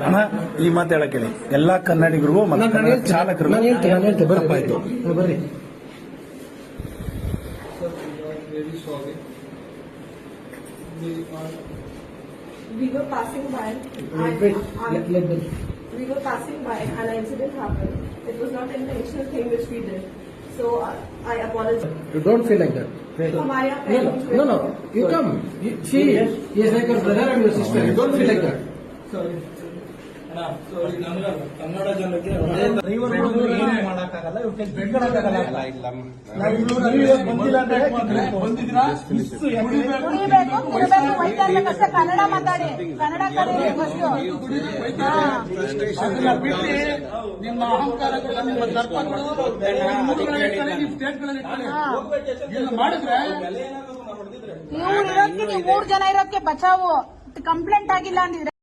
ಅಣ್ಣ ಈ ಮಾತು ಹೇಳಕ್ ಹೇಳಿ ಎಲ್ಲಾ ಕನ್ನಡಿಗರಿಗೂ ಮತ್ತು ಚಾಲಕರಿಗೂ ತಪ್ಪಾಯ್ತು. ಬರ್ರಿ. We were passing by. We were passing by, and an incident happened. It was not an intentional thing which we did. So I apologize. You don't feel like that. No. You come. She is like your brother and your sister. You don't feel like that. Sorry. Kannada ಜನಕ್ಕೆ ಕನ್ನಡ ಮಾತಾಡಿ ಕನ್ನಡ ಬಿಟ್ಟು ನಿಮ್ಮ ಅಹಂಕಾರಗಳು ನಿಮ್ಮ ದರ್ಪಗಳು ಮಾಡಿದ್ರೆ ನೀವು 3 ಜನ ಇರೋದಕ್ಕೆ ಬಚಾವು complaint ಆಗಿಲ್ಲ ಅಂದಿದ್ರೆ